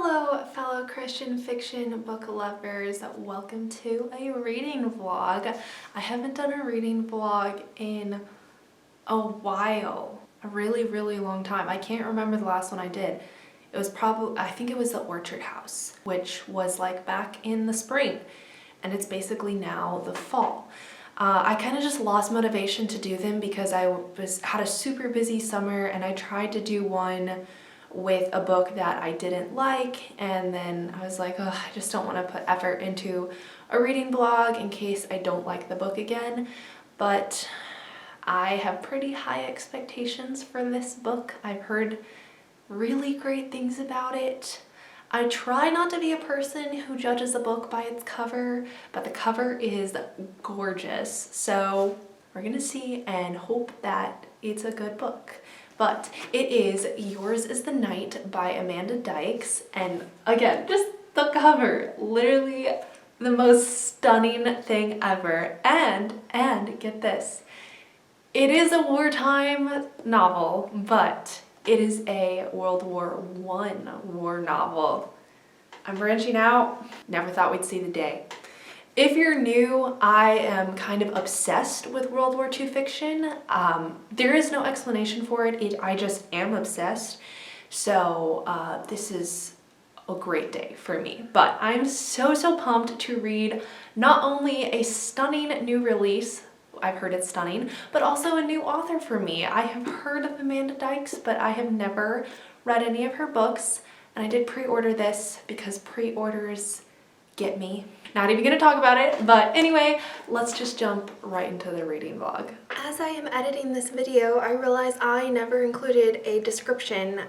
Hello, fellow Christian fiction book lovers. Welcome to a reading vlog. I haven't done a reading vlog in a while, a really long time. I can't remember the last one I did. It was probably, I think it was the Orchard House, which was like back in the spring, and it's basically now the fall. I kind of just lost motivation to do them because I had a super busy summer, and I tried to do one with a book that I didn't like, and then I was like, oh, I just don't want to put effort into a reading vlog in case I don't like the book again. But I have pretty high expectations for this book. I've heard really great things about it. I try not to be a person who judges a book by its cover, but the cover is gorgeous. So we're gonna see and hope that it's a good book. But it is Yours is the Night by Amanda Dykes, and again, just the cover, literally the most stunning thing ever. And get this, it is a wartime novel, but it is a World War I war novel. I'm branching out, never thought we'd see the day. If you're new, I am kind of obsessed with World War II fiction. There is no explanation for it. I just am obsessed. So this is a great day for me. But I'm so pumped to read not only a stunning new release, I've heard it's stunning, but also a new author for me. I have heard of Amanda Dykes, but I have never read any of her books. And I did pre-order this because pre-orders get me. Not even gonna talk about it, but anyway, let's just jump right into the reading vlog. As I am editing this video, I realize I never included a description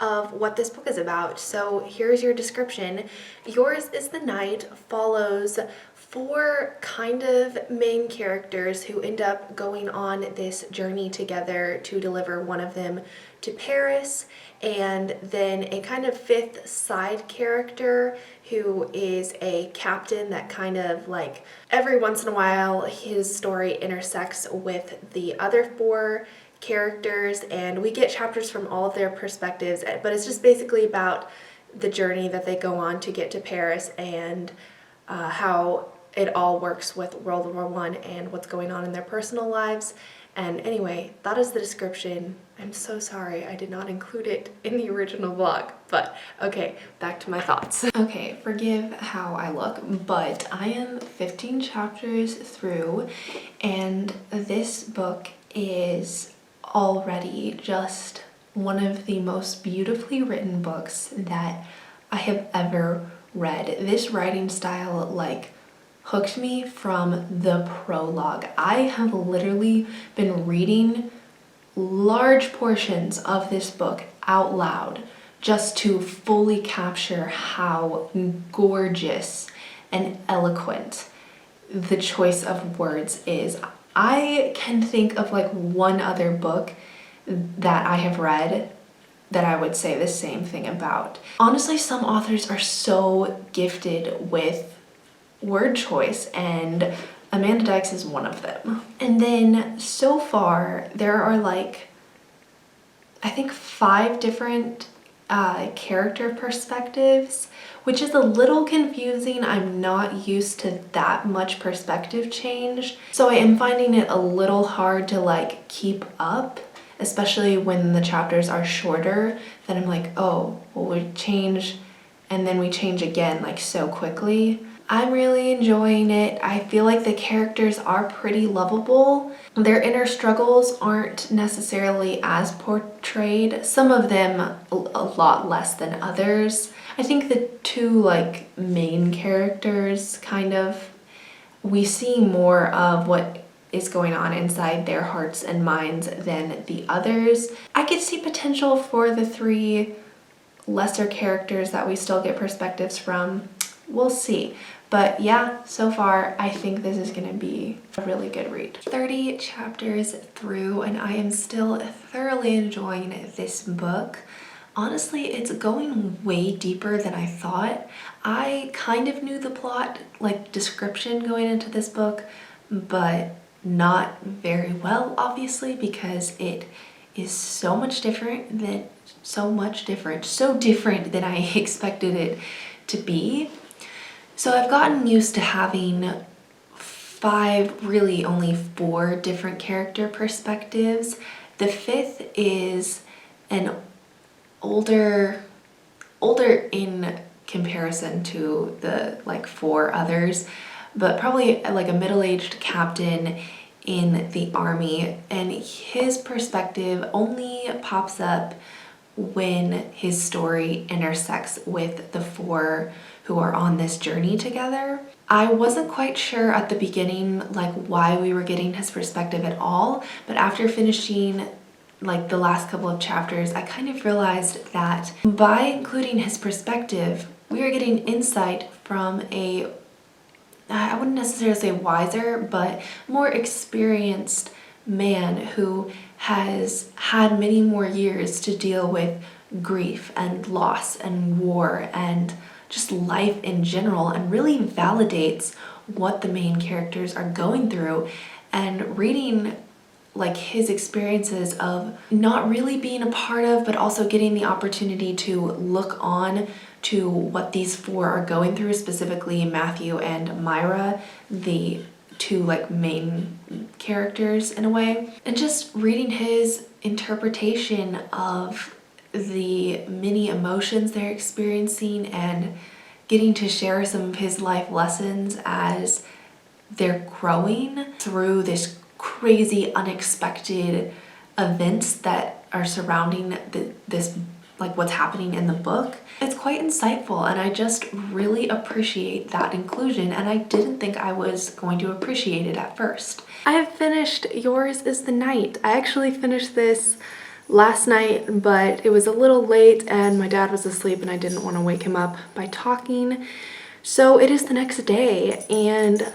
of what this book is about. So here's your description. Yours is the Night follows four kind of main characters who end up going on this journey together to deliver one of them to Paris, and then a kind of fifth side character who is a captain that kind of like every once in a while his story intersects with the other four characters, and we get chapters from all of their perspectives, but it's just basically about the journey that they go on to get to Paris and how it all works with World War I and what's going on in their personal lives. And anyway, that is the description. I'm so sorry I did not include it in the original vlog, but okay, back to my thoughts. Okay, forgive how I look, but I am 15 chapters through, and this book is already just one of the most beautifully written books that I have ever read. This writing style like hooked me from the prologue. I have literally been reading large portions of this book out loud just to fully capture how gorgeous and eloquent the choice of words is. I can think of like one other book that I have read that I would say the same thing about. Honestly, some authors are so gifted with word choice, and Amanda Dykes is one of them. And then so far there are like, I think 5 different character perspectives, which is a little confusing. I'm not used to that much perspective change, so I am finding it a little hard to like keep up, especially when the chapters are shorter. Then I'm like, oh, well, we change and then we change again like so quickly. I'm really enjoying it. I feel like the characters are pretty lovable. Their inner struggles aren't necessarily as portrayed. Some of them a lot less than others. I think the 2 like main characters kind of, we see more of what is going on inside their hearts and minds than the others. I could see potential for the 3 lesser characters that we still get perspectives from. We'll see. But yeah, so far I think this is gonna be a really good read. 30 chapters through, and I am still thoroughly enjoying this book. Honestly, it's going way deeper than I thought. I kind of knew the plot, like description going into this book, but not very well, obviously, because it is so much different than so much different, so different than I expected it to be. So I've gotten used to having 5, really only 4 different character perspectives. The 5th is an older in comparison to the like 4 others, but probably like a middle-aged captain in the army, and his perspective only pops up when his story intersects with the 4 who are on this journey together. I wasn't quite sure at the beginning like why we were getting his perspective at all, but after finishing like the last couple of chapters, I kind of realized that by including his perspective, we are getting insight from I wouldn't necessarily say wiser, but more experienced man who has had many more years to deal with grief and loss and war and just life in general, and really validates what the main characters are going through. And reading like his experiences of not really being a part of, but also getting the opportunity to look on to what these 4 are going through, specifically Matthew and Myra, the 2 like main characters in a way, and just reading his interpretation of the many emotions they're experiencing and getting to share some of his life lessons as they're growing through this crazy unexpected events that are surrounding this like what's happening in the book. It's quite insightful, and I just really appreciate that inclusion, and I didn't think I was going to appreciate it at first. I have finished Yours is the Night. I actually finished this last night, but it was a little late and my dad was asleep and I didn't want to wake him up by talking. So it is the next day and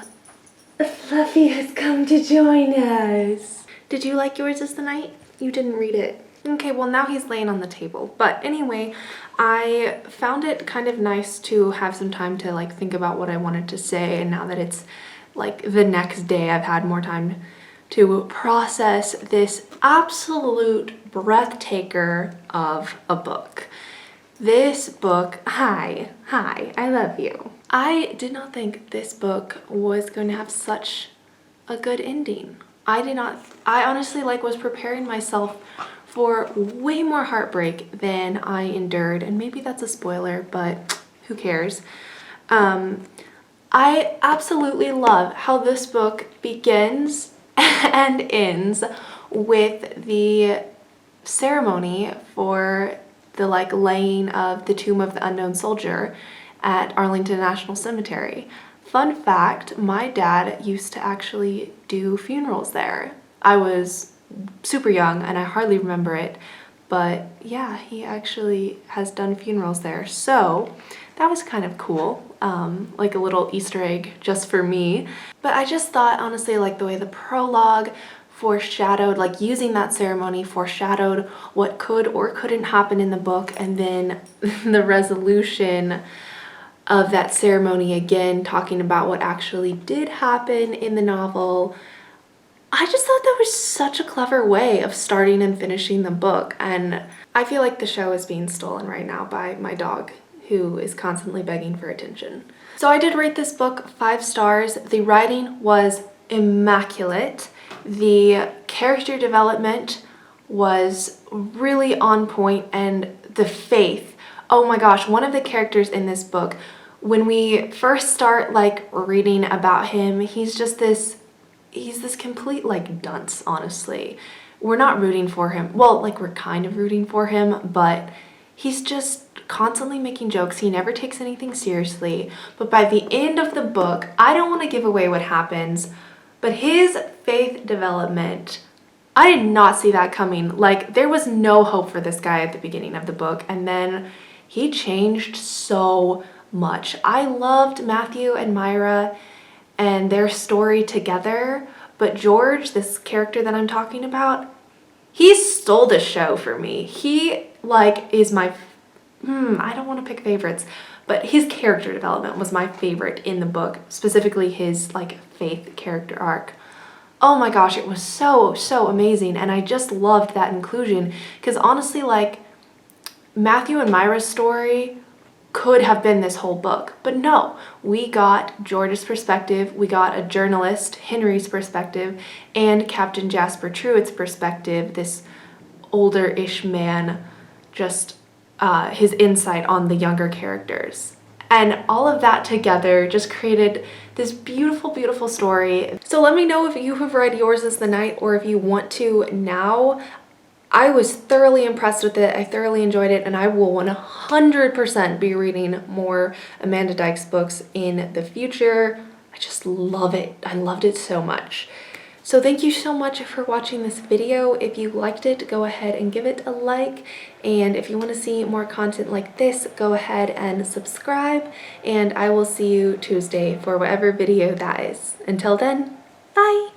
Fluffy has come to join us. Did you like Yours is the Night? You didn't read it. Okay, well now he's laying on the table. But anyway, I found it kind of nice to have some time to like think about what I wanted to say, and now that it's like the next day, I've had more time to process this absolute breathtaker of a book. This book, hi, I love you. I did not think this book was going to have such a good ending. I honestly like was preparing myself for way more heartbreak than I endured, and maybe that's a spoiler, but who cares? I absolutely love how this book begins and ends with the ceremony for the like laying of the tomb of the unknown soldier at Arlington National Cemetery. Fun fact, my dad used to actually do funerals there. I was super young and I hardly remember it, but yeah, he actually has done funerals there. So that was kind of cool, like a little Easter egg just for me. But I just thought, honestly, like the way the prologue foreshadowed, like using that ceremony foreshadowed what could or couldn't happen in the book, and then the resolution of that ceremony again talking about what actually did happen in the novel. I just thought that was such a clever way of starting and finishing the book, and I feel like the show is being stolen right now by my dog, who is constantly begging for attention. So I did rate this book 5 stars. The writing was immaculate. The character development was really on point, and the faith. Oh my gosh, one of the characters in this book, when we first start like reading about him, he's this complete like dunce, honestly. We're not rooting for him. Well, like we're kind of rooting for him, but he's just constantly making jokes. He never takes anything seriously. But by the end of the book, I don't want to give away what happens, but his faith development, I did not see that coming. Like there was no hope for this guy at the beginning of the book, and then he changed so much. I loved Matthew and Myra and their story together, but George, this character that I'm talking about, he stole the show for me. He like is my I don't want to pick favorites, but his character development was my favorite in the book, specifically his like faith character arc. Oh my gosh, it was so amazing, and I just loved that inclusion, because honestly, like Matthew and Myra's story could have been this whole book, but no, we got George's perspective, we got a journalist, Henry's perspective, and Captain Jasper Truett's perspective, this older-ish man, just his insight on the younger characters. And all of that together just created this beautiful, beautiful story. So let me know if you have read Yours is the Night or if you want to now. I was thoroughly impressed with it. I thoroughly enjoyed it, and I will 100% be reading more Amanda Dykes books in the future. I just love it. I loved it so much. So thank you so much for watching this video. If you liked it, go ahead and give it a like. And if you want to see more content like this, go ahead and subscribe. And I will see you Tuesday for whatever video that is. Until then, bye!